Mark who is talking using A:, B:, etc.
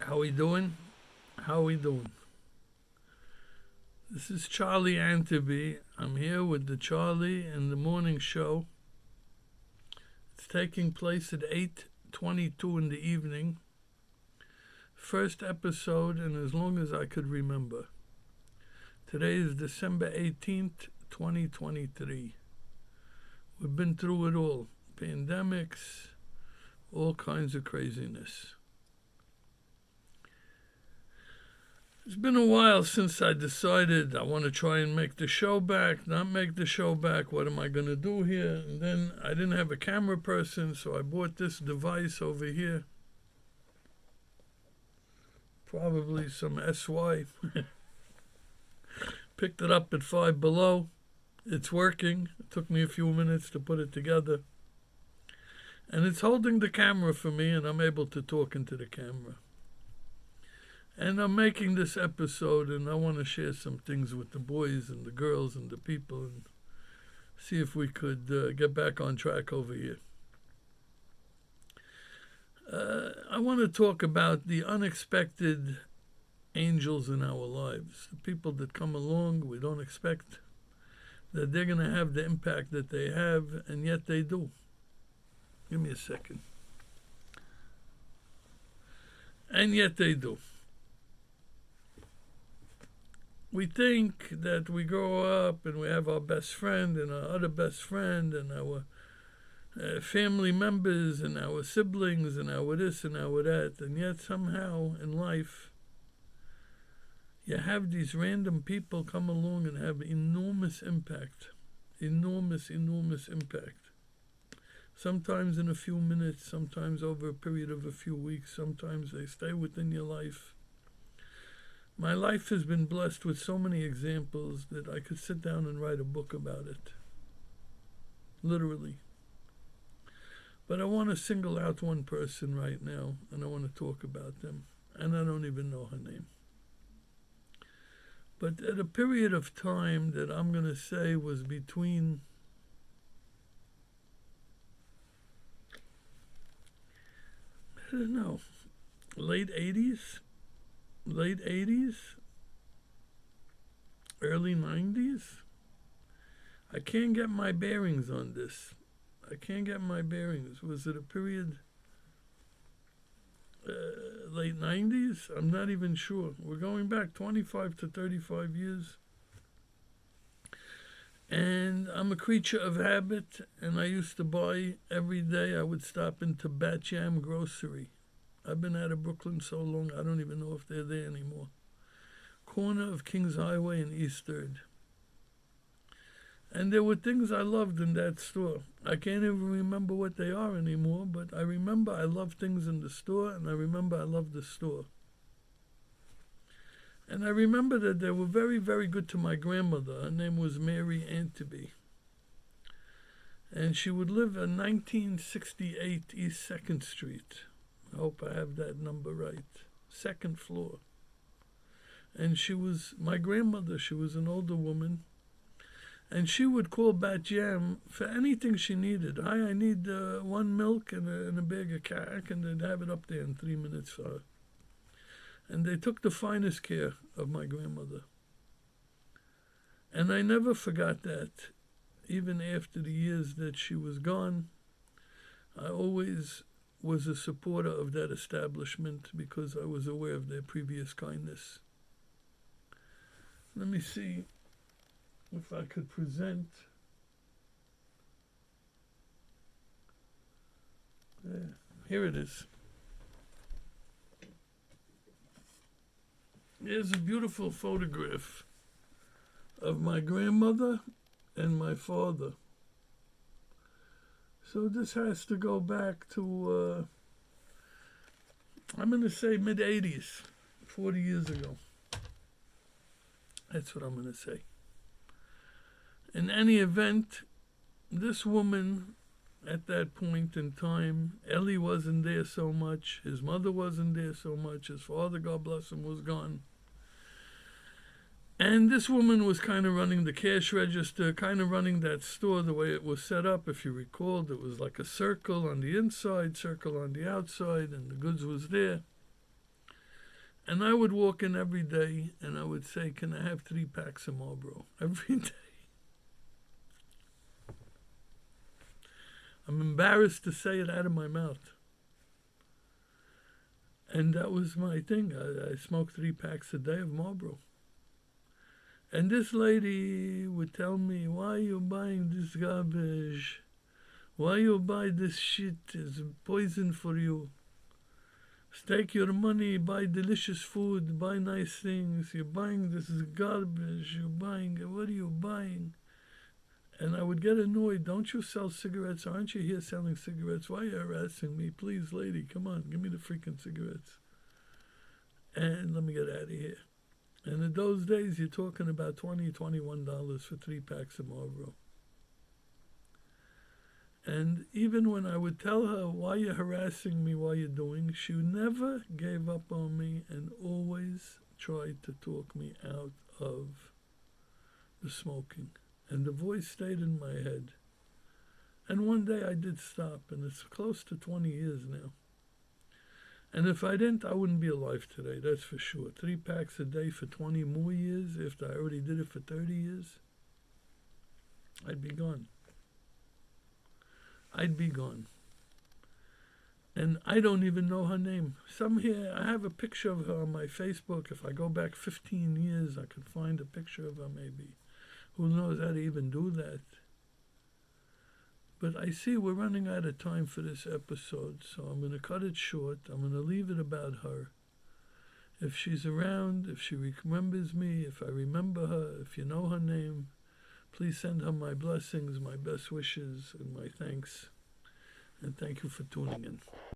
A: How we doing? How we doing? This is Charlie Anteby. I'm here with the Charlie in the Morning Show. It's taking place at 8:22 in the evening. First episode in as long as I could remember. Today is December 18th, 2023. We've been through it all. Pandemics, all kinds of craziness. It's been a while since I decided I want to try and make the show back, not make the show back. What am I going to do here? And then I didn't have a camera person, so I bought this device over here. Probably some SY. Picked it up at Five Below. It's working. It took me a few minutes to put it together. And it's holding the camera for me, and I'm able to talk into the camera. And I'm making this episode, and I want to share some things with the boys and the girls and the people and see if we could get back on track over here. I want to talk about the unexpected angels in our lives, the people that come along we don't expect that they're going to have the impact that they have, and yet they do. Give me a second. And yet they do. We think that we grow up and we have our best friend and our other best friend and our family members and our siblings and our this and our that, and yet somehow in life you have these random people come along and have enormous impact. Enormous impact. Sometimes in a few minutes, sometimes over a period of a few weeks, sometimes they stay within your life. My life has been blessed with so many examples that I could sit down and write a book about it. Literally. But I want to single out one person right now, and I want to talk about them. And I don't even know her name. But at a period of time that I'm going to say was between I don't know, late 80s, early 90s. I can't get my bearings on this. Was it a period late 90s? I'm not even sure. We're going back 25 to 35 years. And I'm a creature of habit, and I used to buy every day. I would stop into Bat Jam Grocery. I've been out of Brooklyn so long, I don't even know if they're there anymore. Corner of Kings Highway and East 3rd. And there were things I loved in that store. I can't even remember what they are anymore, but I remember I loved things in the store, and I remember I loved the store. And I remember that they were very, very good to my grandmother. Her name was Mary Anteby. And she would live in 1968 East 2nd Street. I hope I have that number right. 2nd floor. And she was my grandmother. She was an older woman. And she would call Bat Jam for anything she needed. Hi, I need 1 milk and a bag of cack, and they'd have it up there in 3 minutes for her. And they took the finest care of my grandmother. And I never forgot that. Even after the years that she was gone, I always was a supporter of that establishment because I was aware of their previous kindness. Let me see if I could present. Here it is. Here's a beautiful photograph of my grandmother and my father. So this has to go back to, I'm going to say mid-80s, 40 years ago. That's what I'm going to say. In any event, this woman at that point in time, Ellie wasn't there so much, his mother wasn't there so much, his father, God bless him, was gone. And this woman was kind of running the cash register, kind of running that store the way it was set up. If you recall, there was like a circle on the inside, circle on the outside, and the goods was there. And I would walk in every day and I would say, "Can I have 3 packs of Marlboro?" Every day. I'm embarrassed to say it out of my mouth. And that was my thing. I smoked 3 packs a day of Marlboro. And this lady would tell me, "Why are you buying this garbage? Why you buy this shit? It's poison for you. Take your money, buy delicious food, buy nice things. You're buying this garbage. You're buying, what are you buying?" And I would get annoyed. "Don't you sell cigarettes? Aren't you here selling cigarettes? Why are you harassing me? Please, lady, come on, give me the freaking cigarettes. And let me get out of here." And in those days, you're talking about $20, $21 for 3 packs of Marlboro. And even when I would tell her, "Why are you harassing me? Why are you doing?" she never gave up on me and always tried to talk me out of the smoking. And the voice stayed in my head. And one day I did stop, and it's close to 20 years now. And if I didn't, I wouldn't be alive today, that's for sure. 3 packs a day for 20 more years, after I already did it for 30 years, I'd be gone. I'd be gone. And I don't even know her name. I have a picture of her on my Facebook. If I go back 15 years, I could find a picture of her maybe. Who knows how to even do that? But I see we're running out of time for this episode, so I'm going to cut it short. I'm going to leave it about her. If she's around, if she remembers me, if I remember her, if you know her name, please send her my blessings, my best wishes, and my thanks. And thank you for tuning in.